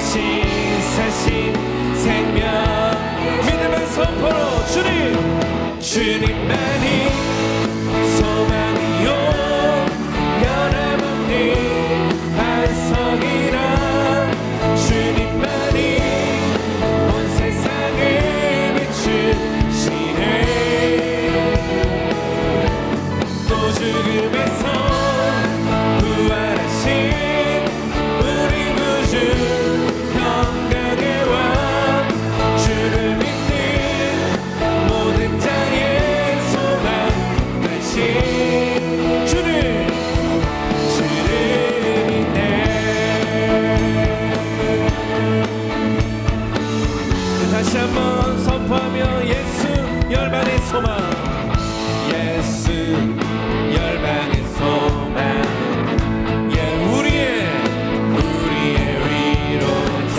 다시 사신 생명 믿음의 선포로 주님만이 소망이요 변함없는 반석이라 주님만이 온 세상을 비추시네 또 죽음에서 부활하신 우리 구주 평강의 왕 주를 믿는 모든 자의 소망 되신 주를 믿네 다시 한번 선포하며 예수 열방의 소망 예수 열방의 소망 우리의 위로자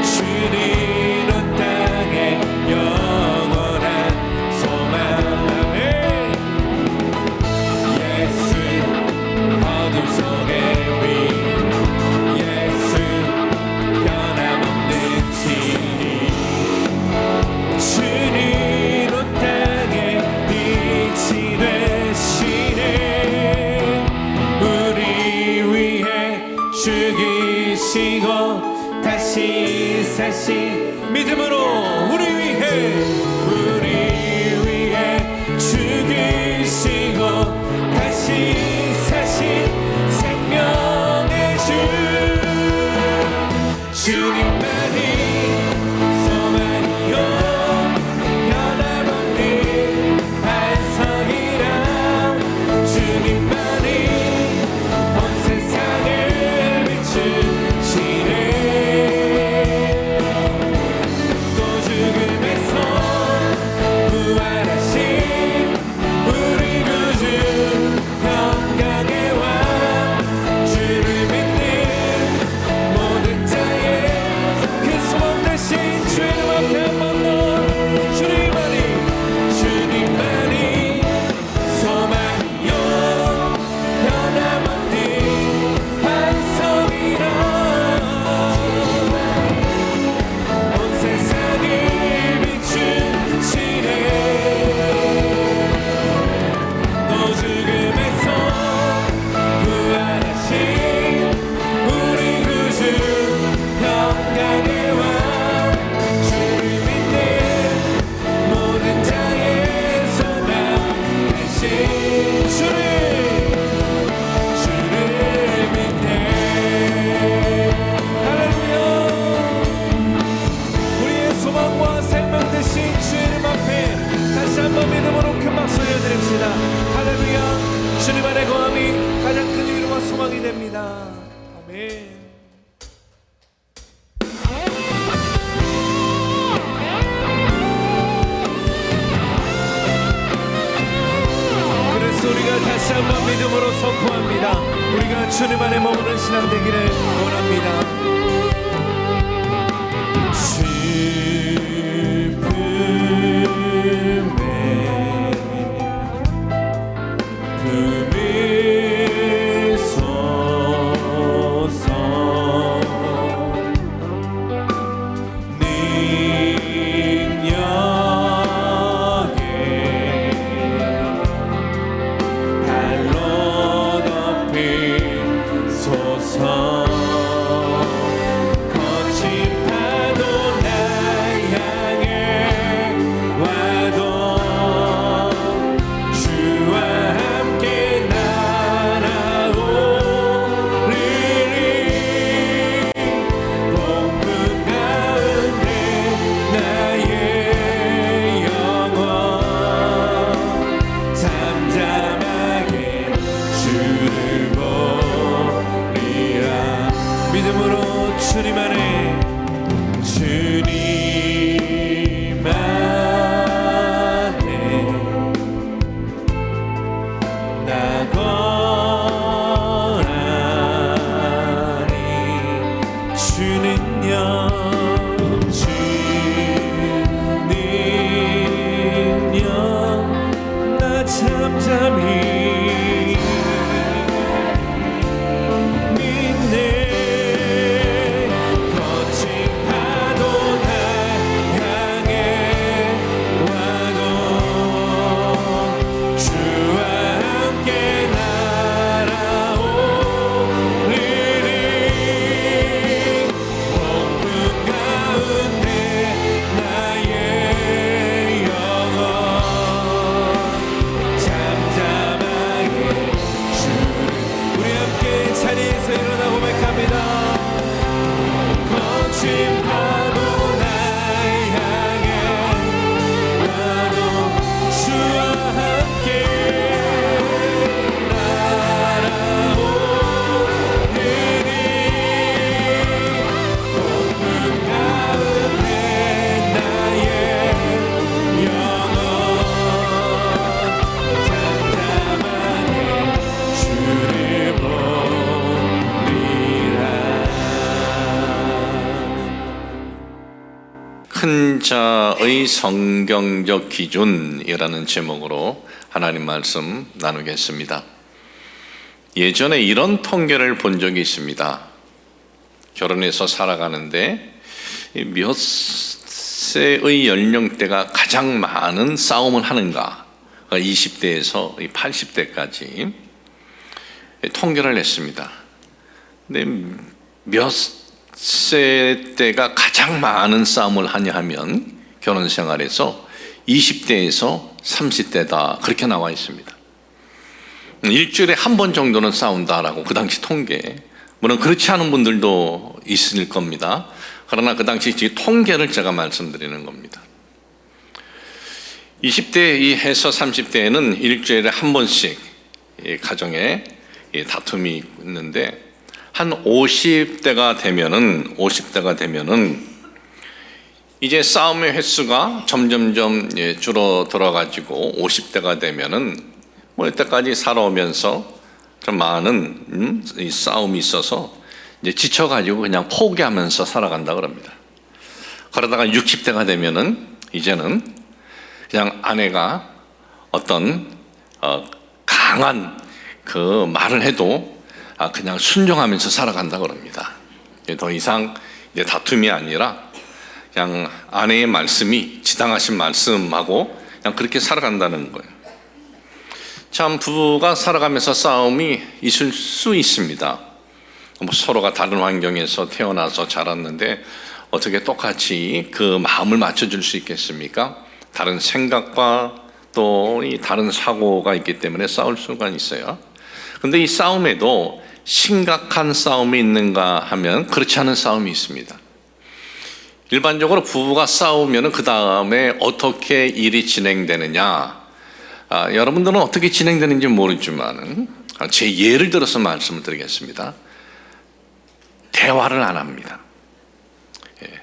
주님 온 땅에 영원한 소망 예수 어둠 속의 빛 예수 변함없는 진리 주님 온 땅에 빛이 되시네 우리 위해 죽으시고 다시 사신 믿음으로 우리 위해 죽으시고 다시 사신 생명의 주님만이 소망이요 변함없는 반석이라 주님만이 온 세상을 비추시네 또 죽음에서 부활하신 우리 구주 평강의 왕 주를 믿는 모든 자의 그 소망 대신 주의 이름 앞에 한 번 더 주님만이 소망이요 변함없는 반석이라 온 세상을 비추시네 또 죽음에서 부활하신 우리 구주 평강의 왕 주를 믿는 모든 자의 소망 되신 주를 믿네 할렐루야 우리의 소망과 생명 되신 주의 이름 앞에 다시 한번 믿음으로 큰 박수 올려드립시다 할렐루야 주님 안에 거함이 가장 큰 위로와 소망이 됩니다 아멘 그래서 우리가 다시 한번 믿음으로 선포합니다 우리가 주님 안에 머무는 신앙 되기를 원합니다 거친 파도 날 큰 자의 성경적 기준이라는 제목으로 하나님 말씀 나누겠습니다. 예전에 이런 통계를 본 적이 있습니다. 결혼해서 살아가는데 몇 세의 연령대가 가장 많은 싸움을 하는가, 20대에서 80대까지 통계를 냈습니다. 근데 몇 세대가 가장 많은 싸움을 하냐 하면 결혼 생활에서 20대에서 30대다, 그렇게 나와 있습니다. 일주일에 한 번 정도는 싸운다라고 그 당시 통계, 물론 그렇지 않은 분들도 있을 겁니다. 그러나 그 당시 통계를 제가 말씀드리는 겁니다. 20대 해서 30대에는 일주일에 한 번씩 가정에 다툼이 있는데, 한 50대가 되면은 이제 싸움의 횟수가 점점점 줄어들어 가지고 50대가 되면은 이때까지 살아오면서 좀 많은 이 싸움이 있어서 이제 지쳐가지고 그냥 포기하면서 살아간다 그럽니다. 그러다가 60대가 되면은 이제는 그냥 아내가 어떤 강한 그 말을 해도 그냥 순종하면서 살아간다 그럽니다. 더 이상 이제 다툼이 아니라 그냥 아내의 말씀이 지당하신 말씀하고 그냥 그렇게 살아간다는 거예요. 참, 부부가 살아가면서 싸움이 있을 수 있습니다. 서로가 다른 환경에서 태어나서 자랐는데 어떻게 똑같이 그 마음을 맞춰줄 수 있겠습니까? 다른 생각과 또 이 다른 사고가 있기 때문에 싸울 수가 있어요. 근데 이 싸움에도 심각한 싸움이 있는가 하면 그렇지 않은 싸움이 있습니다. 일반적으로 부부가 싸우면 그 다음에 어떻게 일이 진행되느냐, 여러분들은 어떻게 진행되는지 모르지만 제 예를 들어서 말씀을 드리겠습니다. 대화를 안 합니다.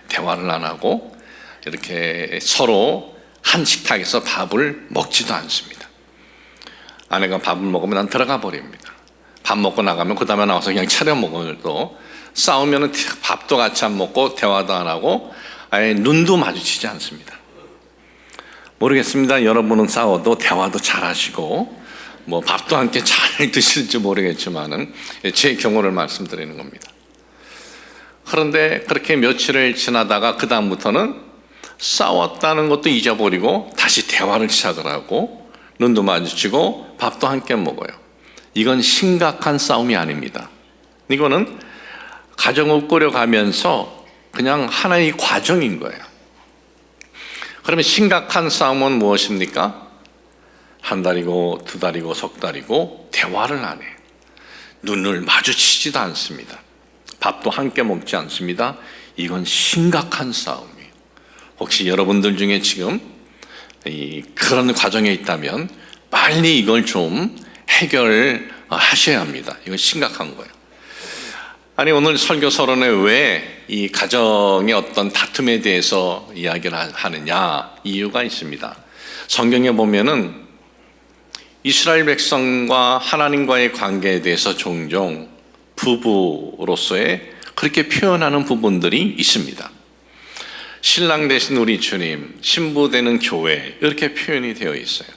대화를 안 하고 이렇게 서로 한 식탁에서 밥을 먹지도 않습니다. 아내가 밥을 먹으면 난 들어가 버립니다. 밥 먹고 나가면 그 다음에 나와서 그냥 차려 먹어도, 싸우면 밥도 같이 안 먹고 대화도 안 하고 아예 눈도 마주치지 않습니다. 모르겠습니다. 여러분은 싸워도 대화도 잘 하시고 밥도 함께 잘 드실지 모르겠지만은 제 경우를 말씀드리는 겁니다. 그런데 그렇게 며칠을 지나다가 그 다음부터는 싸웠다는 것도 잊어버리고 다시 대화를 시작을 하고 눈도 마주치고 밥도 함께 먹어요. 이건 심각한 싸움이 아닙니다. 이거는 가정을 꾸려가면서 그냥 하나의 과정인 거예요. 그러면 심각한 싸움은 무엇입니까? 한 달이고 두 달이고 석 달이고 대화를 안 해요. 눈을 마주치지도 않습니다. 밥도 함께 먹지 않습니다. 이건 심각한 싸움이에요. 혹시 여러분들 중에 지금 그런 과정에 있다면 빨리 이걸 좀 해결하셔야 합니다. 이건 심각한 거예요. 아니, 오늘 설교 서론에 왜 이 가정의 어떤 다툼에 대해서 이야기를 하느냐, 이유가 있습니다. 성경에 보면은 이스라엘 백성과 하나님과의 관계에 대해서 종종 부부로서의 그렇게 표현하는 부분들이 있습니다. 신랑 되신 우리 주님, 신부 되는 교회, 이렇게 표현이 되어 있어요.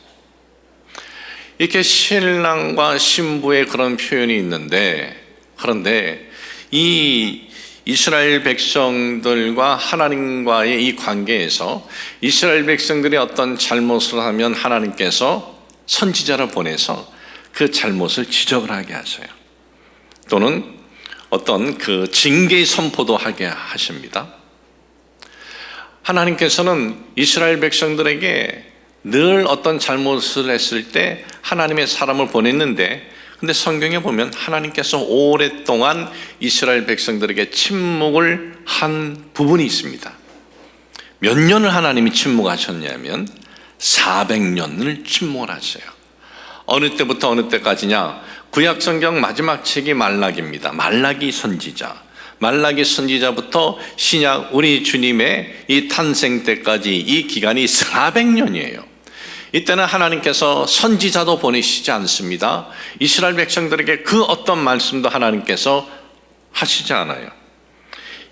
이렇게 신랑과 신부의 그런 표현이 있는데, 그런데 이 이스라엘 백성들과 하나님과의 이 관계에서 이스라엘 백성들이 어떤 잘못을 하면 하나님께서 선지자를 보내서 그 잘못을 지적을 하게 하세요. 또는 어떤 그 징계의 선포도 하게 하십니다. 하나님께서는 이스라엘 백성들에게 늘 어떤 잘못을 했을 때 하나님의 사람을 보냈는데, 근데 성경에 보면 하나님께서 오랫동안 이스라엘 백성들에게 침묵을 한 부분이 있습니다. 몇 년을 하나님이 침묵하셨냐면 400년을 침묵을 하셔요. 어느 때부터 어느 때까지냐? 구약성경 마지막 책이 말라기입니다. 말라기 선지자부터 신약 우리 주님의 이 탄생 때까지 이 기간이 400년이에요. 이때는 하나님께서 선지자도 보내시지 않습니다. 이스라엘 백성들에게 그 어떤 말씀도 하나님께서 하시지 않아요.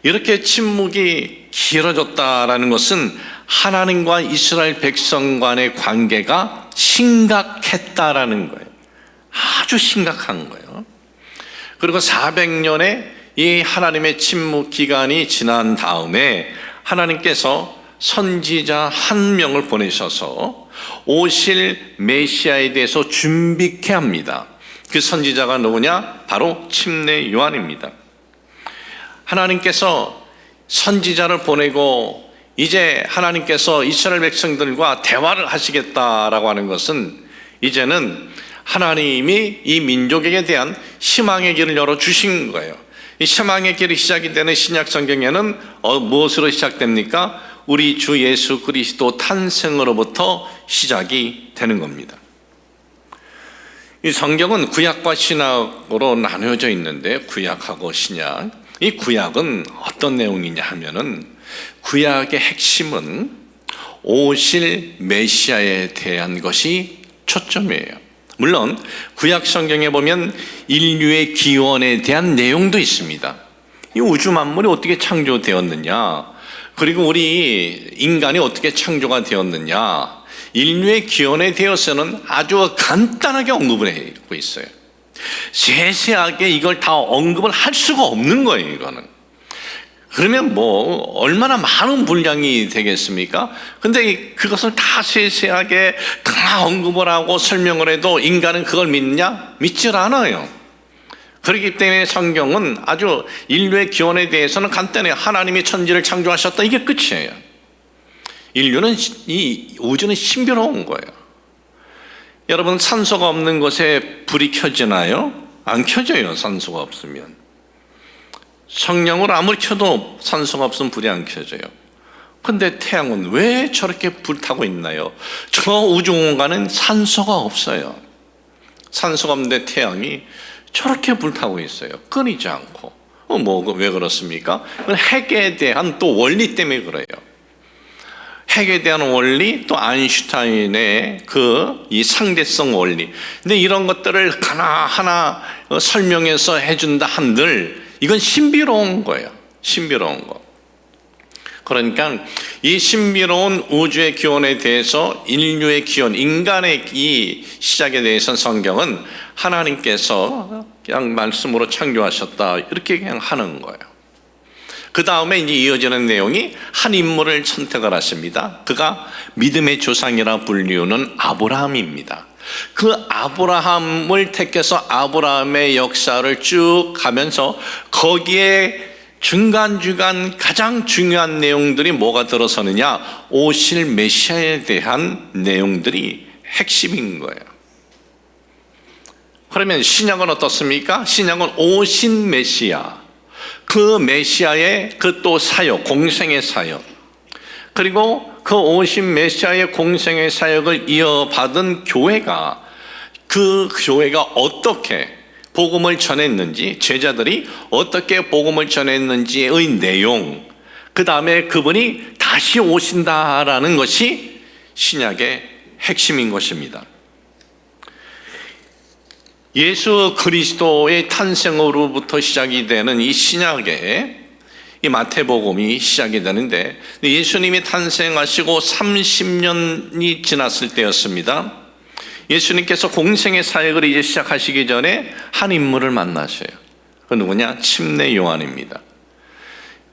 이렇게 침묵이 길어졌다라는 것은 하나님과 이스라엘 백성 간의 관계가 심각했다라는 거예요. 아주 심각한 거예요. 그리고 400년의 이 하나님의 침묵 기간이 지난 다음에 하나님께서 선지자 한 명을 보내셔서 오실 메시아에 대해서 준비케 합니다. 그 선지자가 누구냐? 바로 침례 요한입니다. 하나님께서 선지자를 보내고 이제 하나님께서 이스라엘 백성들과 대화를 하시겠다라고 하는 것은 이제는 하나님이 이 민족에게 대한 희망의 길을 열어주신 거예요. 이 희망의 길이 시작이 되는 신약 성경에는 무엇으로 시작됩니까? 우리 주 예수 그리스도 탄생으로부터 시작이 되는 겁니다. 이 성경은 구약과 신약으로 나누어져 있는데 구약하고 신약, 이 구약은 어떤 내용이냐 하면은 구약의 핵심은 오실 메시아에 대한 것이 초점이에요. 물론 구약 성경에 보면 인류의 기원에 대한 내용도 있습니다. 이 우주 만물이 어떻게 창조되었느냐, 그리고 우리 인간이 어떻게 창조가 되었느냐, 인류의 기원에 대해서는 아주 간단하게 언급을 하고 있어요. 세세하게 이걸 다 언급을 할 수가 없는 거예요. 이거는 그러면 뭐 얼마나 많은 분량이 되겠습니까? 근데 그것을 다 세세하게 다 언급을 하고 설명을 해도 인간은 그걸 믿느냐? 믿질 않아요. 그렇기 때문에 성경은 아주 인류의 기원에 대해서는 간단히 하나님이 천지를 창조하셨다, 이게 끝이에요. 인류는, 이 우주는 신비로운 거예요. 여러분, 산소가 없는 곳에 불이 켜지나요? 안 켜져요. 산소가 없으면. 성령을 아무리 켜도 산소가 없으면 불이 안 켜져요. 근데 태양은 왜 저렇게 불타고 있나요? 저 우주 공간은 산소가 없어요. 산소가 없는데 태양이 저렇게 불타고 있어요. 끊이지 않고. 왜 그렇습니까? 핵에 대한 또 원리 때문에 그래요. 핵에 대한 원리, 또 아인슈타인의 이 상대성 원리. 근데 이런 것들을 하나하나 설명해서 해준다 한들 이건 신비로운 거예요. 신비로운 거. 그러니까 이 신비로운 우주의 기원에 대해서, 인류의 기원, 인간의 이 시작에 대해서 성경은 하나님께서 그냥 말씀으로 창조하셨다, 이렇게 그냥 하는 거예요. 그 다음에 이제 이어지는 내용이 한 인물을 선택을 하십니다. 그가 믿음의 조상이라 불리우는 아브라함입니다. 그 아브라함을 택해서 아브라함의 역사를 쭉 가면서 거기에 중간중간 가장 중요한 내용들이 뭐가 들어서느냐? 오실 메시아에 대한 내용들이 핵심인 거예요. 그러면 신약은 어떻습니까? 신약은 오신 메시아, 그 메시아의 그 또 사역, 공생의 사역, 그리고 그 오신 메시아의 공생의 사역을 이어받은 교회가, 그 교회가 어떻게 복음을 전했는지, 제자들이 어떻게 복음을 전했는지의 내용, 그 다음에 그분이 다시 오신다라는 것이 신약의 핵심인 것입니다. 예수 그리스도의 탄생으로부터 시작이 되는 이 신약의 이 마태복음이 시작이 되는데, 예수님이 탄생하시고 30년이 지났을 때였습니다. 예수님께서 공생의 사역을 이제 시작하시기 전에 한 인물을 만나셔요. 그 누구냐? 침례 요한입니다.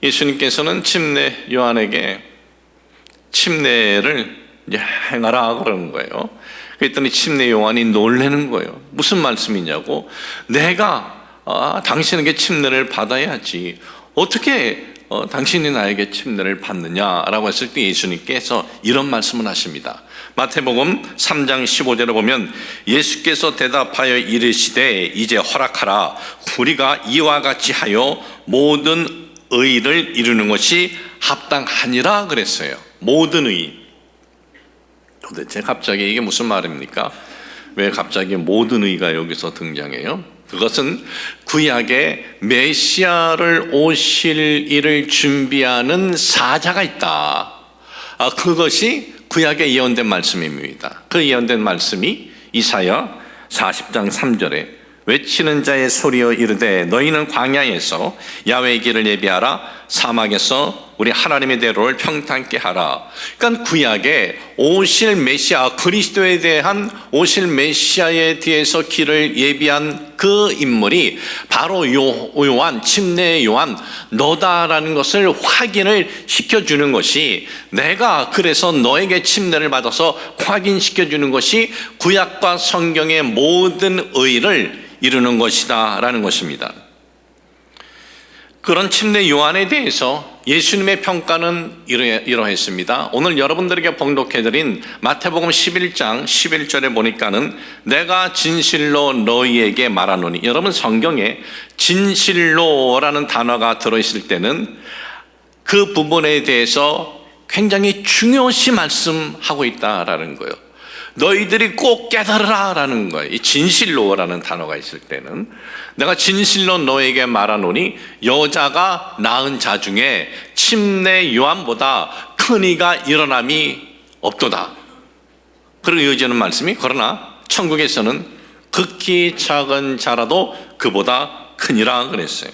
예수님께서는 침례 요한에게 침례를 이제 행하라 그러는 거예요. 그랬더니 침례 요한이 놀라는 거예요. 무슨 말씀이냐고. 내가 당신에게 침례를 받아야지 어떻게 당신이 나에게 침례를 받느냐라고 했을 때 예수님께서 이런 말씀을 하십니다. 마태복음 3장 15절에 보면 예수께서 대답하여 이르시되 이제 허락하라. 우리가 이와 같이 하여 모든 의를 이루는 것이 합당하니라 그랬어요. 모든 의. 도대체 갑자기 이게 무슨 말입니까? 왜 갑자기 모든 의가 여기서 등장해요? 그것은 구약에 메시아를 오실 일을 준비하는 사자가 있다. 그것이 구약에 예언된 말씀입니다. 그 예언된 말씀이 이사야 40장 3절에 외치는 자의 소리여 이르되 너희는 광야에서 야훼의 길을 예비하라, 사막에서 우리 하나님의 대로를 평탄케 하라. 그러니까 구약에 오실 메시아, 그리스도에 대한 오실 메시아에 대해서 길을 예비한 그 인물이 바로 요한, 침례 요한 너다라는 것을 확인을 시켜주는 것이, 내가 그래서 너에게 침례를 받아서 확인시켜주는 것이 구약과 성경의 모든 의를 이루는 것이다 라는 것입니다. 그런 침례 요한에 대해서 예수님의 평가는 이러했습니다. 오늘 여러분들에게 봉독해드린 마태복음 11장 11절에 보니까는 내가 진실로 너희에게 말하노니, 여러분 성경에 진실로라는 단어가 들어있을 때는 그 부분에 대해서 굉장히 중요시 말씀하고 있다라는 거예요. 너희들이 꼭 깨달으라 라는 거예요. 이 진실로라는 단어가 있을 때는 내가 진실로 너에게 말하노니 여자가 낳은 자 중에 침례 요한보다 큰 이가 일어남이 없도다. 그리고 이어지는 말씀이 그러나 천국에서는 극히 작은 자라도 그보다 크니라 그랬어요.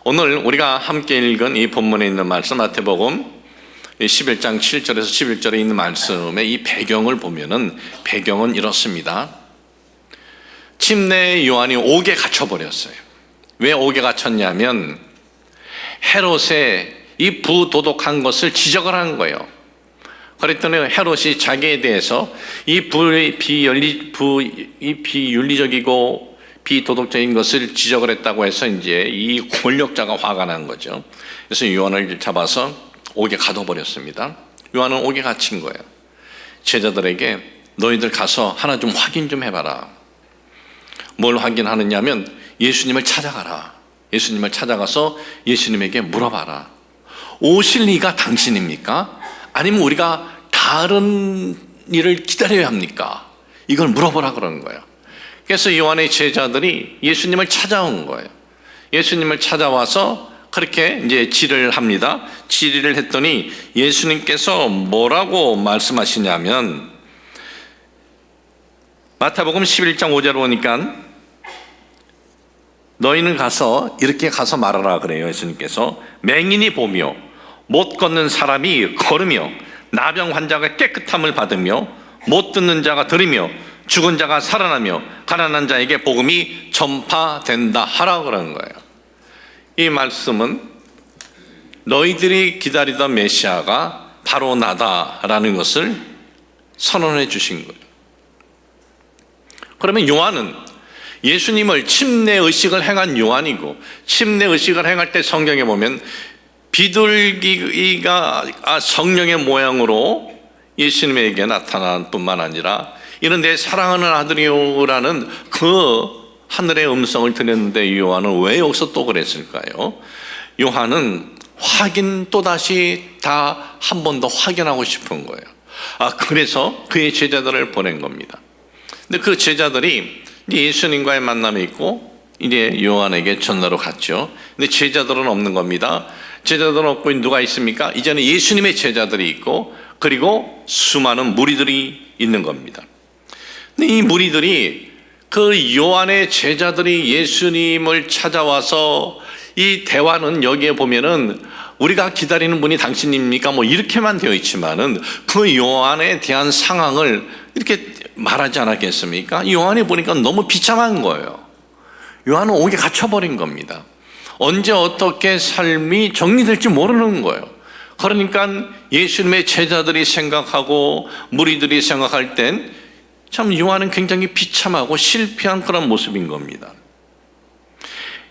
오늘 우리가 함께 읽은 이 본문에 있는 말씀, 마태복음 11장 7절에서 11절에 있는 말씀의 이 배경을 보면은 배경은 이렇습니다. 침례 요한이 옥에 갇혀버렸어요. 왜 옥에 갇혔냐면 헤롯의 이 부도덕한 것을 지적을 한 거예요. 그랬더니 헤롯이 자기에 대해서 이 비윤리적이고 비도덕적인 것을 지적을 했다고 해서 이제 이 권력자가 화가 난 거죠. 그래서 요한을 잡아서 옥에 가둬버렸습니다. 요한은 옥에 갇힌 거예요. 제자들에게 너희들 가서 하나 좀 확인 좀 해봐라. 뭘 확인하느냐면 예수님을 찾아가라. 예수님을 찾아가서 예수님에게 물어봐라. 오실 이가 당신입니까? 아니면 우리가 다른 일을 기다려야 합니까? 이걸 물어보라 그러는 거예요. 그래서 요한의 제자들이 예수님을 찾아온 거예요. 예수님을 찾아와서 그렇게 이제 질의를 합니다. 질의를 했더니 예수님께서 뭐라고 말씀하시냐면 마태복음 11장 5절 보니까 너희는 가서 이렇게 가서 말하라 그래요. 예수님께서 맹인이 보며 못 걷는 사람이 걸으며 나병 환자가 깨끗함을 받으며 못 듣는 자가 들으며 죽은 자가 살아나며 가난한 자에게 복음이 전파된다 하라 그러는 거예요. 이 말씀은 너희들이 기다리던 메시아가 바로 나다라는 것을 선언해 주신 거예요. 그러면 요한은 예수님을 침례의식을 행한 요한이고, 침례의식을 행할 때 성경에 보면 비둘기가 성령의 모양으로 예수님에게 나타난 뿐만 아니라 이는 내 사랑하는 아들이요라는 그 하늘의 음성을 들었는데 요한은 왜 여기서 또 그랬을까요? 요한은 확인 또다시 다 한 번 더 확인하고 싶은 거예요. 그래서 그의 제자들을 보낸 겁니다. 근데 그 제자들이 이제 예수님과의 만남이 있고 이제 요한에게 전하러 갔죠. 근데 제자들은 없는 겁니다. 제자들은 없고 누가 있습니까? 이제는 예수님의 제자들이 있고 그리고 수많은 무리들이 있는 겁니다. 근데 이 무리들이 그 요한의 제자들이 예수님을 찾아와서 이 대화는 여기에 보면은 우리가 기다리는 분이 당신입니까? 뭐 이렇게만 되어 있지만은 그 요한에 대한 상황을 이렇게 말하지 않았겠습니까? 요한이 보니까 너무 비참한 거예요. 요한은 옥에 갇혀버린 겁니다. 언제 어떻게 삶이 정리될지 모르는 거예요. 그러니까 예수님의 제자들이 생각하고 무리들이 생각할 땐 참 요한은 굉장히 비참하고 실패한 그런 모습인 겁니다.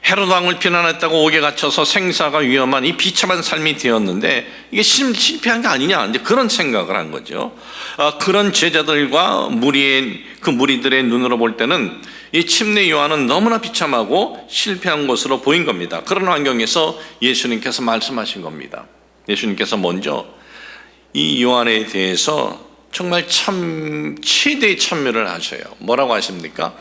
헤롯 왕을 비난했다고 옥에 갇혀서 생사가 위험한 이 비참한 삶이 되었는데 이게 실패한 게 아니냐, 이제 그런 생각을 한 거죠. 그런 제자들과 무리들의 눈으로 볼 때는 이 침례 요한은 너무나 비참하고 실패한 것으로 보인 겁니다. 그런 환경에서 예수님께서 말씀하신 겁니다. 예수님께서 먼저 이 요한에 대해서 정말 참 최대의 찬미를 하셔요. 뭐라고 하십니까?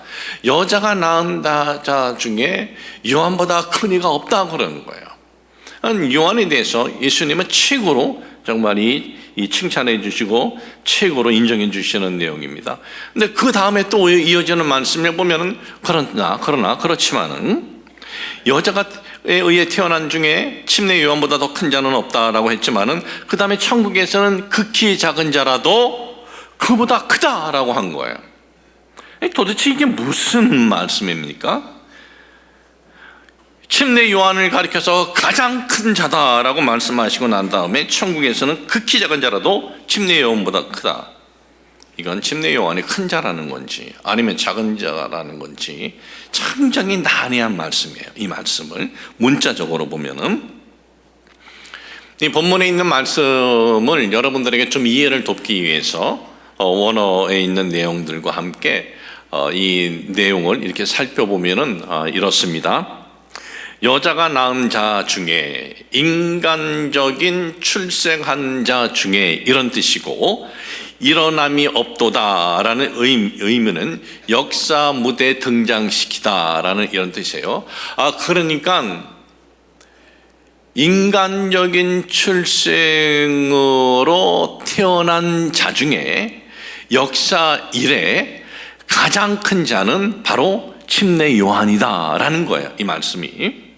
여자가 낳은 자 중에 요한보다 큰 이가 없다 그러는 거예요. 요한에 대해서 예수님은 최고로 정말 이 이 칭찬해 주시고 최고로 인정해 주시는 내용입니다. 근데 그 다음에 또 이어지는 말씀에 보면은 그러나 그렇지만은 여자가 의해 태어난 중에 침례 요한보다 더 큰 자는 없다라고 했지만은 그 다음에 천국에서는 극히 작은 자라도 그보다 크다라고 한 거예요. 도대체 이게 무슨 말씀입니까? 침례 요한을 가리켜서 가장 큰 자다라고 말씀하시고 난 다음에 천국에서는 극히 작은 자라도 침례 요한보다 크다. 이건 침례 요한이 큰 자라는 건지 아니면 작은 자라는 건지 굉장히 난해한 말씀이에요. 이 말씀을 문자적으로 보면은 이 본문에 있는 말씀을 여러분들에게 좀 이해를 돕기 위해서 원어에 있는 내용들과 함께 이 내용을 이렇게 살펴보면은 이렇습니다. 여자가 낳은 자 중에 인간적인 출생한 자 중에 이런 뜻이고 일어남이 없도다라는 의미는 역사 무대 등장시키다라는 이런 뜻이에요. 그러니까 인간적인 출생으로 태어난 자 중에 역사 이래 가장 큰 자는 바로 침례 요한이다라는 거예요. 이 말씀이.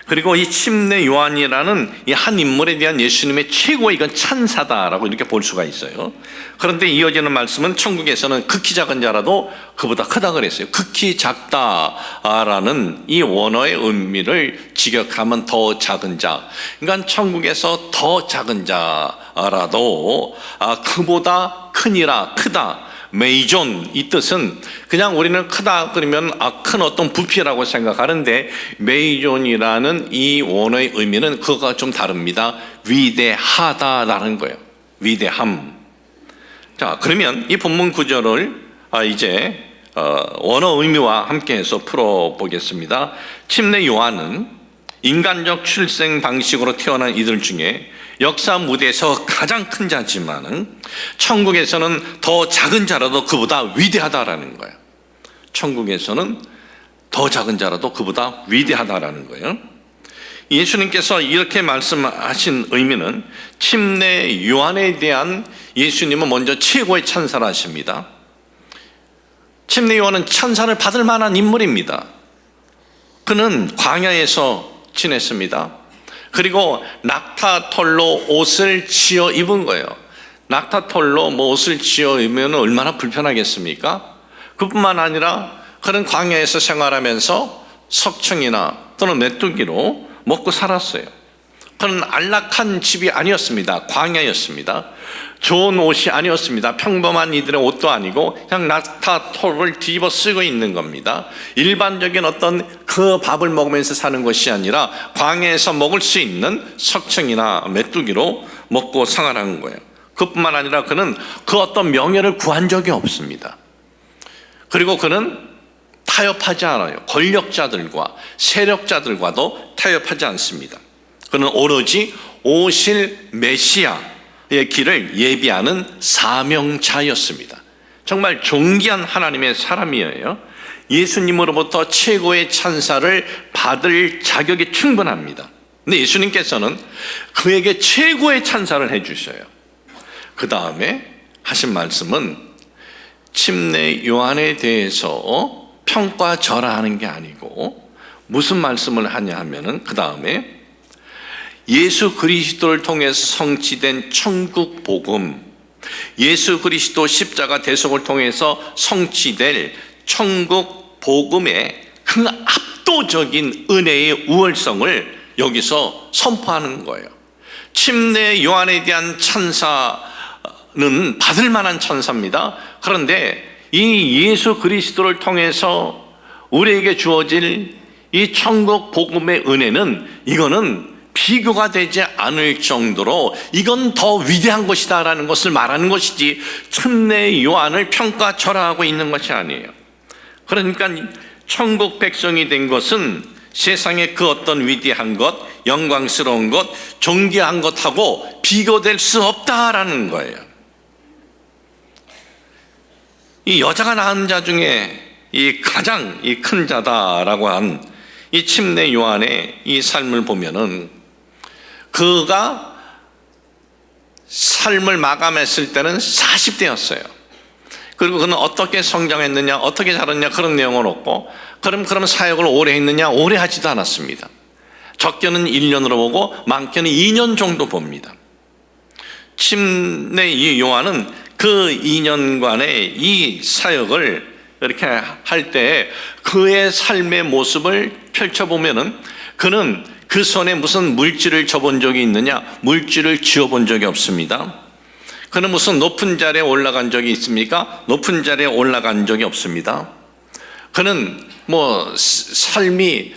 그리고 이 침례 요한이라는 이 한 인물에 대한 예수님의 최고의 이건 찬사다라고 이렇게 볼 수가 있어요. 그런데 이어지는 말씀은 천국에서는 극히 작은 자라도 그보다 크다 그랬어요. 극히 작다라는 이 원어의 의미를 직역하면 더 작은 자. 그러니까 천국에서 더 작은 자라도 그보다 크니라, 크다. 메이존, 이 뜻은 그냥 우리는 크다 그러면 큰 어떤 부피라고 생각하는데 메이존이라는 이 원어의 의미는 그거가 좀 다릅니다. 위대하다라는 거예요. 위대함. 자, 그러면 이 본문 구절을 이제 원어 의미와 함께해서 풀어보겠습니다. 침례 요한은 인간적 출생 방식으로 태어난 이들 중에 역사 무대에서 가장 큰 자지만은 천국에서는 더 작은 자라도 그보다 위대하다라는 거예요. 천국에서는 더 작은 자라도 그보다 위대하다라는 거예요. 예수님께서 이렇게 말씀하신 의미는 침례 요한에 대한 예수님은 먼저 최고의 찬사를 하십니다. 침례 요한은 찬사를 받을 만한 인물입니다. 그는 광야에서 지냈습니다. 그리고 낙타털로 옷을 지어 입은 거예요. 낙타털로 옷을 지어 입으면 얼마나 불편하겠습니까? 그뿐만 아니라 그런 광야에서 생활하면서 석청이나 또는 메뚜기로 먹고 살았어요. 그는 안락한 집이 아니었습니다. 광야였습니다. 좋은 옷이 아니었습니다. 평범한 이들의 옷도 아니고 그냥 낙타털을 뒤집어 쓰고 있는 겁니다. 일반적인 어떤 그 밥을 먹으면서 사는 것이 아니라 광야에서 먹을 수 있는 석청이나 메뚜기로 먹고 생활한 거예요. 그뿐만 아니라 그는 그 어떤 명예를 구한 적이 없습니다. 그리고 그는 타협하지 않아요. 권력자들과 세력자들과도 타협하지 않습니다. 그는 오로지 오실 메시아의 길을 예비하는 사명자였습니다. 정말 존귀한 하나님의 사람이에요. 예수님으로부터 최고의 찬사를 받을 자격이 충분합니다. 근데 예수님께서는 그에게 최고의 찬사를 해주셔요. 그 다음에 하신 말씀은 침례 요한에 대해서 평가절하하는 게 아니고 무슨 말씀을 하냐 하면은 그 다음에 예수 그리스도를 통해서 성취된 천국 복음, 예수 그리스도 십자가 대속을 통해서 성취될 천국 복음의 그 압도적인 은혜의 우월성을 여기서 선포하는 거예요. 침례 요한에 대한 찬사는 받을 만한 찬사입니다. 그런데 이 예수 그리스도를 통해서 우리에게 주어질 이 천국 복음의 은혜는 이거는 비교가 되지 않을 정도로 이건 더 위대한 것이다라는 것을 말하는 것이지 침례 요한을 평가절하하고 있는 것이 아니에요. 그러니까 천국 백성이 된 것은 세상의 그 어떤 위대한 것, 영광스러운 것, 존귀한 것하고 비교될 수 없다라는 거예요. 이 여자가 낳은 자 중에 이 가장 큰 자다라고 한 이 침례 요한의 이 삶을 보면은 그가 삶을 마감했을 때는 40대였어요. 그리고 그는 어떻게 성장했느냐, 어떻게 자랐냐 그런 내용은 없고, 그럼 사역을 오래 했느냐, 오래 하지도 않았습니다. 적게는 1년으로 보고 많게는 2년 정도 봅니다. 침례 이 요한은 그 2년간의 이 사역을 이렇게 할 때 그의 삶의 모습을 펼쳐보면은, 그는 그 손에 무슨 물질을 줘본 적이 있느냐? 물질을 쥐어본 적이 없습니다. 그는 무슨 높은 자리에 올라간 적이 있습니까? 높은 자리에 올라간 적이 없습니다. 그는 삶이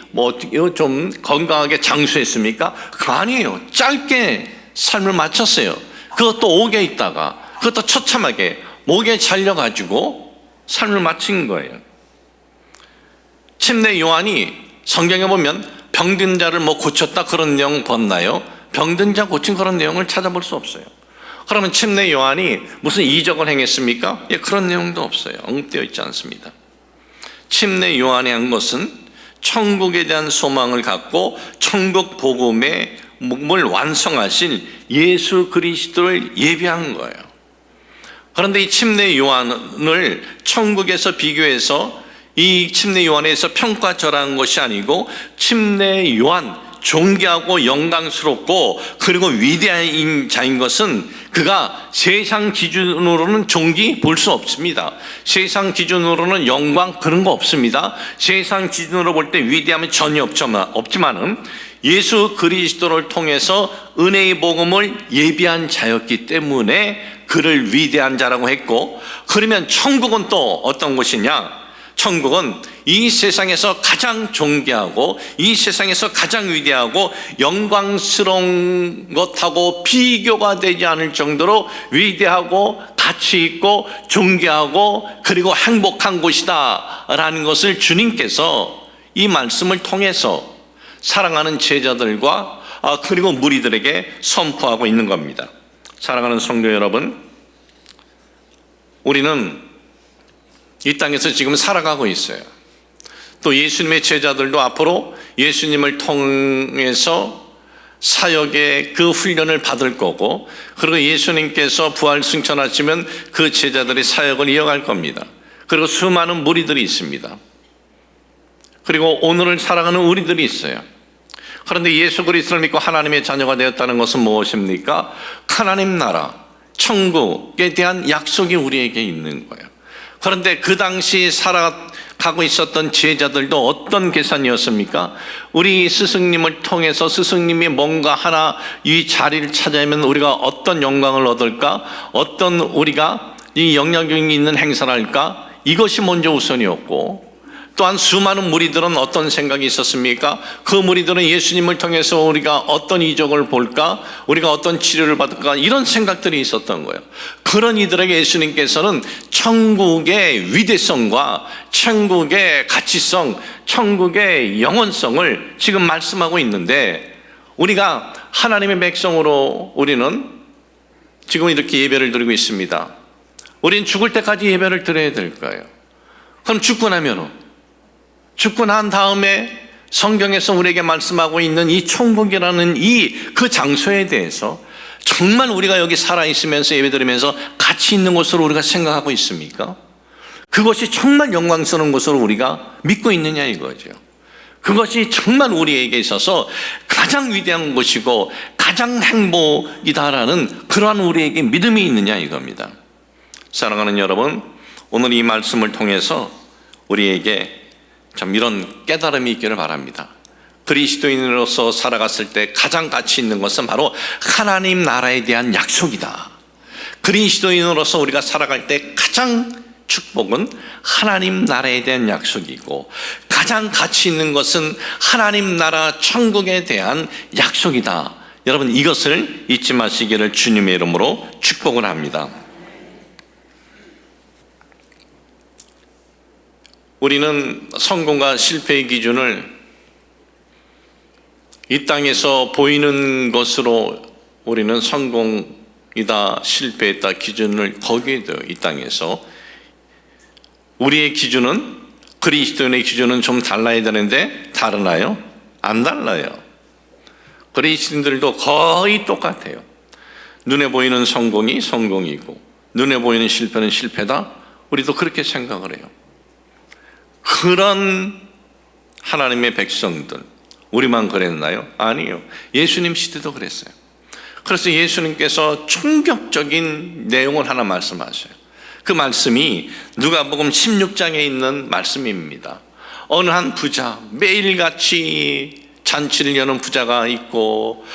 좀 건강하게 장수했습니까? 그거 아니에요. 짧게 삶을 마쳤어요. 그것도 옥에 있다가, 그것도 처참하게 목에 잘려가지고 삶을 마친 거예요. 침례 요한이 성경에 보면 병든 자를 고쳤다 그런 내용 봤나요? 병든 자 고친 그런 내용을 찾아볼 수 없어요. 그러면 침례 요한이 무슨 이적을 행했습니까? 예, 그런 내용도 없어요. 언급되어 있지 않습니다. 침례 요한이 한 것은 천국에 대한 소망을 갖고 천국 복음의 몸을 완성하신 예수 그리스도를 예비한 거예요. 그런데 이 침례 요한을 천국에서 비교해서 이 침례 요한에서 평가절하는 것이 아니고, 침례 요한 존귀하고 영광스럽고 그리고 위대한 자인 것은 그가 세상 기준으로는 존귀 볼 수 없습니다. 세상 기준으로는 영광 그런 거 없습니다. 세상 기준으로 볼 때 위대함은 전혀 없지만은 예수 그리스도를 통해서 은혜의 복음을 예비한 자였기 때문에 그를 위대한 자라고 했고, 그러면 천국은 또 어떤 곳이냐? 천국은 이 세상에서 가장 존귀하고 이 세상에서 가장 위대하고 영광스러운 것하고 비교가 되지 않을 정도로 위대하고 가치 있고 존귀하고 그리고 행복한 곳이다 라는 것을 주님께서 이 말씀을 통해서 사랑하는 제자들과 그리고 무리들에게 선포하고 있는 겁니다. 사랑하는 성도 여러분, 우리는 이 땅에서 지금 살아가고 있어요. 또 예수님의 제자들도 앞으로 예수님을 통해서 사역의 그 훈련을 받을 거고, 그리고 예수님께서 부활 승천하시면 그 제자들이 사역을 이어갈 겁니다. 그리고 수많은 무리들이 있습니다. 그리고 오늘을 살아가는 우리들이 있어요. 그런데 예수 그리스도를 믿고 하나님의 자녀가 되었다는 것은 무엇입니까? 하나님 나라, 천국에 대한 약속이 우리에게 있는 거예요. 그런데 그 당시 살아가고 있었던 제자들도 어떤 계산이었습니까? 우리 스승님을 통해서 스승님이 뭔가 하나 이 자리를 차지하면 우리가 어떤 영광을 얻을까? 어떤 우리가 이 영향력이 있는 행사를 할까? 이것이 먼저 우선이었고, 또한 수많은 무리들은 어떤 생각이 있었습니까? 그 무리들은 예수님을 통해서 우리가 어떤 이적을 볼까? 우리가 어떤 치료를 받을까? 이런 생각들이 있었던 거예요. 그런 이들에게 예수님께서는 천국의 위대성과 천국의 가치성, 천국의 영원성을 지금 말씀하고 있는데, 우리가 하나님의 백성으로 우리는 지금 이렇게 예배를 드리고 있습니다. 우리는 죽을 때까지 예배를 드려야 될 거예요. 그럼 죽고 난 다음에 성경에서 우리에게 말씀하고 있는 이 천국이라는 그 장소에 대해서 정말 우리가 여기 살아있으면서 예배드리면서 가치 있는 것으로 우리가 생각하고 있습니까? 그것이 정말 영광스러운 것으로 우리가 믿고 있느냐 이거죠. 그것이 정말 우리에게 있어서 가장 위대한 것이고 가장 행복이다라는 그러한 우리에게 믿음이 있느냐 이겁니다. 사랑하는 여러분, 오늘 이 말씀을 통해서 우리에게 참 이런 깨달음이 있기를 바랍니다. 그리스도인으로서 살아갔을 때 가장 가치 있는 것은 바로 하나님 나라에 대한 약속이다. 그리스도인으로서 우리가 살아갈 때 가장 축복은 하나님 나라에 대한 약속이고, 가장 가치 있는 것은 하나님 나라 천국에 대한 약속이다. 여러분, 이것을 잊지 마시기를 주님의 이름으로 축복을 합니다. 우리는 성공과 실패의 기준을 이 땅에서 보이는 것으로 우리는 성공이다, 실패했다 기준을 거기에 둬요. 이 땅에서 우리의 기준은, 그리스도인의 기준은 좀 달라야 되는데 다르나요? 안 달라요. 그리스도인들도 거의 똑같아요. 눈에 보이는 성공이 성공이고 눈에 보이는 실패는 실패다. 우리도 그렇게 생각을 해요. 그런 하나님의 백성들, 우리만 그랬나요? 아니요. 예수님 시대도 그랬어요. 그래서 예수님께서 충격적인 내용을 하나 말씀하셔요. 그 말씀이 누가복음 16장에 있는 말씀입니다. 어느 한 부자, 매일같이 잔치를 여는 부자가 있고,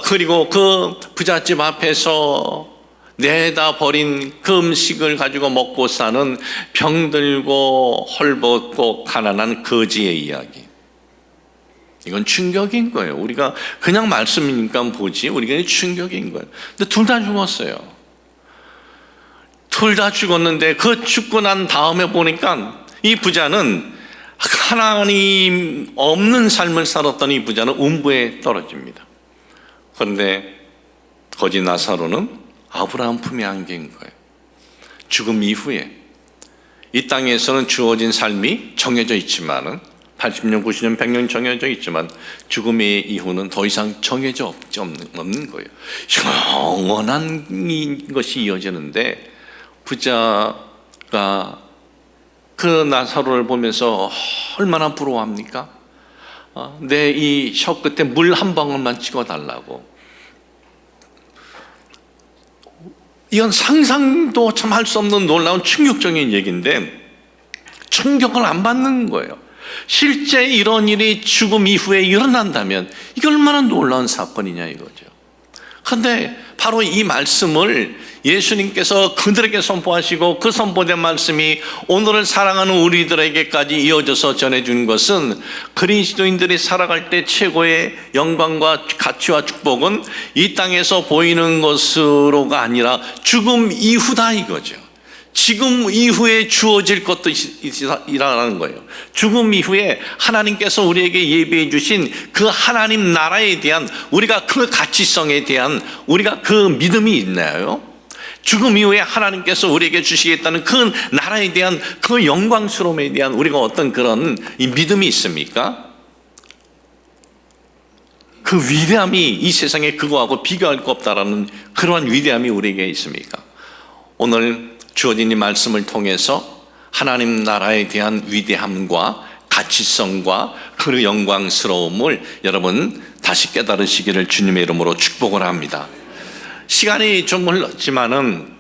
그리고 그 부잣집 앞에서 내다 버린 그 음식을 가지고 먹고 사는 병들고 헐벗고 가난한 거지의 이야기. 이건 충격인 거예요. 우리가 그냥 말씀이니까 보지, 우리가 충격인 거예요. 근데 둘 다 죽었어요. 둘 다 죽었는데 그 죽고 난 다음에 보니까 이 부자는, 하나님 없는 삶을 살았던 이 부자는 음부에 떨어집니다. 그런데 거지 나사로는 아브라함 품에 안긴 거예요. 죽음 이후에 이 땅에서는 주어진 삶이 정해져 있지만은 80년, 90년, 100년 정해져 있지만 죽음의 이후는 더 이상 정해져 없는 거예요. 영원한 것이 이어지는데 부자가 그 나사로를 보면서 얼마나 부러워합니까? 내 이 혀 끝에 물 한 방울만 찍어달라고. 이건 상상도 참 할 수 없는 놀라운 충격적인 얘기인데 충격을 안 받는 거예요. 실제 이런 일이 죽음 이후에 일어난다면 이게 얼마나 놀라운 사건이냐 이거죠. 그런데 바로 이 말씀을 예수님께서 그들에게 선포하시고 그 선포된 말씀이 오늘을 사랑하는 우리들에게까지 이어져서 전해준 것은 그리스도인들이 살아갈 때 최고의 영광과 가치와 축복은 이 땅에서 보이는 것으로가 아니라 죽음 이후다 이거죠. 지금 이후에 주어질 것도 있라는 거예요. 죽음 이후에 하나님께서 우리에게 예비해 주신 그 하나님 나라에 대한 우리가 그 가치성에 대한 우리가 그 믿음이 있나요? 죽음 이후에 하나님께서 우리에게 주시겠다는 그 나라에 대한 그 영광스러움에 대한 우리가 어떤 그런 이 믿음이 있습니까? 그 위대함이 이 세상에 그거하고 비교할 것 없다라는 그러한 위대함이 우리에게 있습니까? 오늘 주어진 이 말씀을 통해서 하나님 나라에 대한 위대함과 가치성과 그 영광스러움을 여러분 다시 깨달으시기를 주님의 이름으로 축복을 합니다. 시간이 좀 흘렀지만은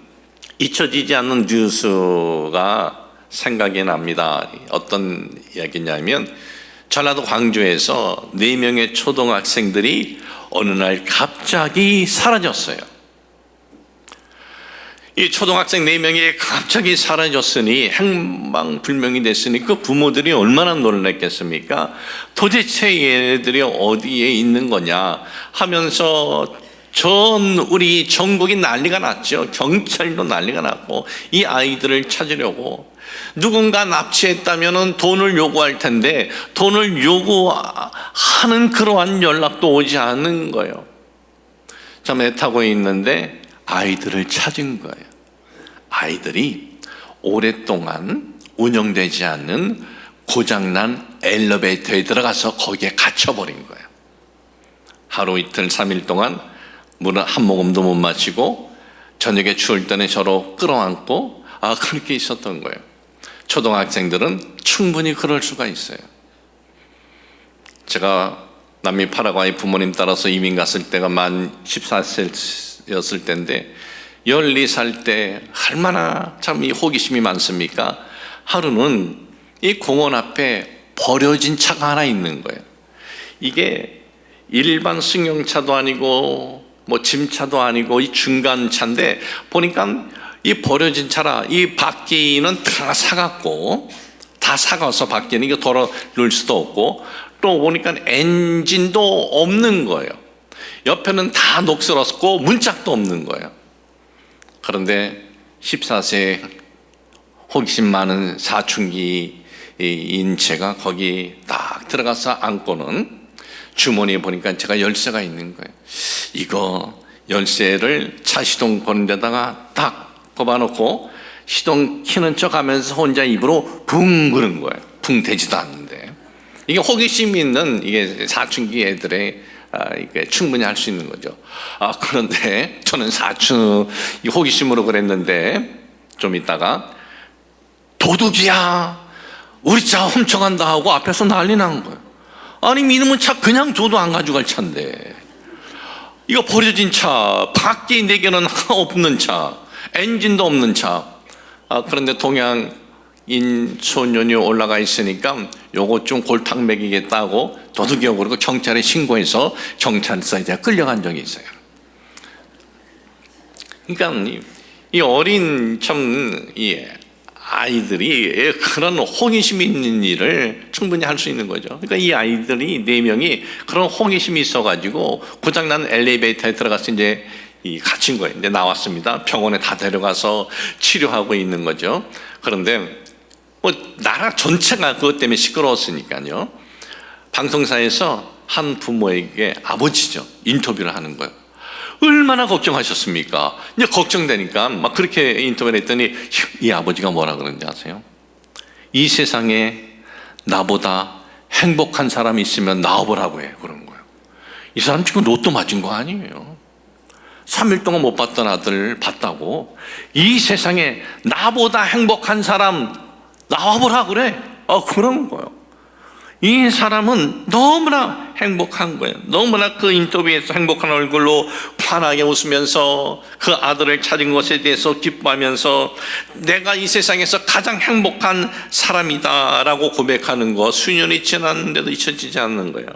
잊혀지지 않는 뉴스가 생각이 납니다. 어떤 이야기냐면 전라도 광주에서 4명의 초등학생들이 어느 날 갑자기 사라졌어요. 이 초등학생 4명이 갑자기 사라졌으니 행방불명이 됐으니 그 부모들이 얼마나 놀랐겠습니까? 도대체 얘네들이 어디에 있는 거냐 하면서 전 우리 전국이 난리가 났죠. 경찰도 난리가 났고 이 아이들을 찾으려고 누군가 납치했다면 돈을 요구할 텐데 돈을 요구하는 그러한 연락도 오지 않는 거예요. 참 애타고 있는데 아이들을 찾은 거예요. 아이들이 오랫동안 운영되지 않는 고장난 엘리베이터에 들어가서 거기에 갇혀버린 거예요. 하루 이틀 3일 동안 물을 한 모금도 못 마시고 저녁에 추울 때는 서로 끌어안고 그렇게 있었던 거예요. 초등학생들은 충분히 그럴 수가 있어요. 제가 남미 파라과이 부모님 따라서 이민 갔을 때가 만 14세였을 때인데 14살 때 얼마나 참 이 호기심이 많습니까? 하루는 이 공원 앞에 버려진 차가 하나 있는 거예요. 이게 일반 승용차도 아니고 뭐 짐차도 아니고 이 중간차인데 보니까 이 버려진 차라 이 바퀴는 다 사가서 바퀴는 이거 돌아 놓을 수도 없고 또 보니까 엔진도 없는 거예요. 옆에는 다 녹슬었고 문짝도 없는 거예요. 그런데 14세 호기심 많은 사춘기인 제가 거기 딱 들어가서 앉고는 주머니에 보니까 제가 열쇠가 있는 거예요. 이거 열쇠를 차 시동 거는 데다가 딱 뽑아놓고 시동 키는 척 하면서 혼자 입으로 붕 그런 거예요. 붕 되지도 않는데. 이게 호기심 있는 이게 사춘기 애들의 이게 충분히 할 수 있는 거죠. 그런데 저는 사춘 호기심으로 그랬는데 좀 있다가 도둑이야, 우리 차 훔쳐간다 하고 앞에서 난리 난 거예요. 아니, 믿음은 차 그냥 줘도 안 가져갈 차인데, 이거 버려진 차, 밖에 내게는 없는 차, 엔진도 없는 차. 그런데 동양인 소년이 올라가 있으니까 요거 좀 골탕 먹이겠다고 도둑이라고 그러고 경찰에 신고해서 경찰서에 끌려간 적이 있어요. 그러니까 이 어린 아이들이 그런 호기심이 있는 일을 충분히 할 수 있는 거죠. 그러니까 이 아이들이 4명이 그런 호기심이 있어가지고 고장난 엘리베이터에 들어가서 이제 갇힌 거예요. 이제 나왔습니다. 병원에 다 데려가서 치료하고 있는 거죠. 그런데 나라 전체가 그것 때문에 시끄러웠으니까요. 방송사에서 한 부모에게, 아버지죠, 인터뷰를 하는 거예요. 얼마나 걱정하셨습니까? 이제 걱정되니까 막 그렇게 인터뷰를 했더니 이 아버지가 뭐라 그러는지 아세요? 이 세상에 나보다 행복한 사람이 있으면 나와보라고 해, 그런 거예요. 이 사람 지금 로또 맞은 거 아니에요. 3일 동안 못 봤던 아들 봤다고. 이 세상에 나보다 행복한 사람 나와보라 그래. 그런 거예요. 이 사람은 너무나 행복한 거예요. 너무나 그 인터뷰에서 행복한 얼굴로 환하게 웃으면서 그 아들을 찾은 것에 대해서 기뻐하면서 내가 이 세상에서 가장 행복한 사람이다라고 고백하는 거, 수년이 지났는데도 잊혀지지 않는 거예요.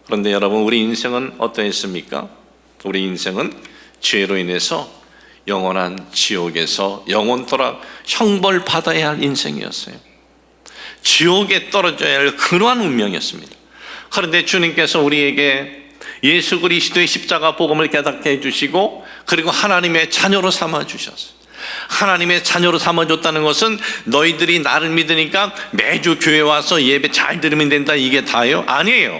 그런데 여러분, 우리 인생은 어떠했습니까? 우리 인생은 죄로 인해서 영원한 지옥에서 영원토록 형벌 받아야 할 인생이었어요. 지옥에 떨어져야 할 그러한 운명이었습니다. 그런데 주님께서 우리에게 예수 그리스도의 십자가 복음을 깨닫게 해주시고, 그리고 하나님의 자녀로 삼아주셨어요. 하나님의 자녀로 삼아줬다는 것은 너희들이 나를 믿으니까 매주 교회 와서 예배 잘 들으면 된다, 이게 다예요? 아니에요.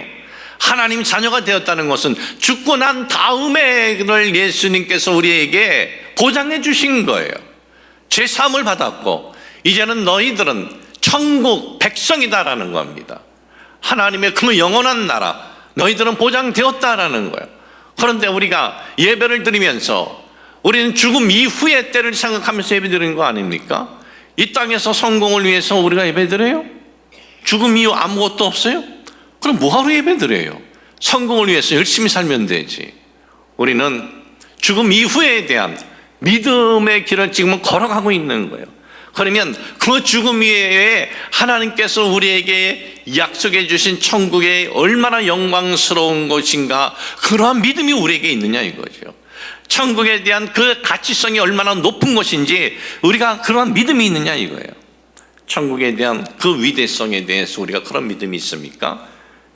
하나님 자녀가 되었다는 것은 죽고 난 다음에 그걸 예수님께서 우리에게 보장해 주신 거예요. 죄 사함을 받았고 이제는 너희들은 천국 백성이다라는 겁니다. 하나님의 그 영원한 나라, 너희들은 보장되었다라는 거예요. 그런데 우리가 예배를 드리면서 우리는 죽음 이후의 때를 생각하면서 예배 드리는 거 아닙니까? 이 땅에서 성공을 위해서 우리가 예배 드려요? 죽음 이후 아무것도 없어요? 그럼 뭐하러 예배 드려요? 성공을 위해서 열심히 살면 되지. 우리는 죽음 이후에 대한 믿음의 길을 지금은 걸어가고 있는 거예요. 그러면 그 죽음 이후에 하나님께서 우리에게 약속해 주신 천국에 얼마나 영광스러운 것인가, 그러한 믿음이 우리에게 있느냐 이거죠. 천국에 대한 그 가치성이 얼마나 높은 것인지 우리가 그러한 믿음이 있느냐 이거예요. 천국에 대한 그 위대성에 대해서 우리가 그런 믿음이 있습니까?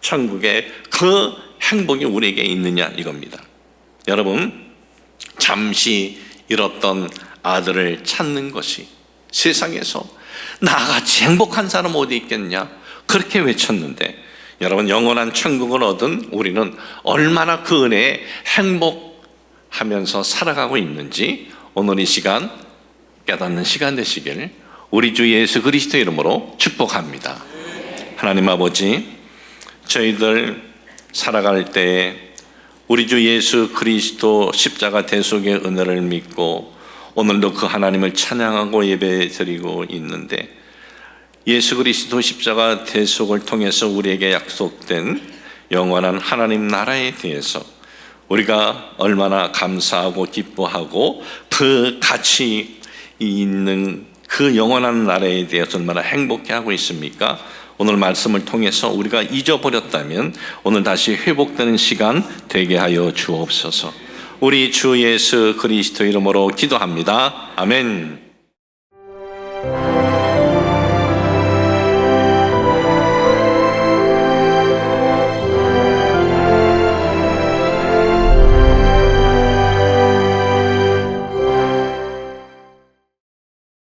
천국의 그 행복이 우리에게 있느냐 이겁니다. 여러분, 잠시 잃었던 아들을 찾는 것이 세상에서 나같이 행복한 사람 어디 있겠냐, 그렇게 외쳤는데, 여러분, 영원한 천국을 얻은 우리는 얼마나 그 은혜에 행복하면서 살아가고 있는지 오늘 이 시간 깨닫는 시간 되시길 우리 주 예수 그리스도 이름으로 축복합니다. 하나님 아버지, 저희들 살아갈 때 우리 주 예수 그리스도 십자가 대속의 은혜를 믿고 오늘도 그 하나님을 찬양하고 예배드리고 있는데, 예수 그리스도 십자가 대속을 통해서 우리에게 약속된 영원한 하나님 나라에 대해서 우리가 얼마나 감사하고 기뻐하고 그 가치 있는 그 영원한 나라에 대해서 얼마나 행복해하고 있습니까? 오늘 말씀을 통해서 우리가 잊어버렸다면 오늘 다시 회복되는 시간 되게 하여 주옵소서. 우리 주 예수 그리스도 이름으로 기도합니다. 아멘.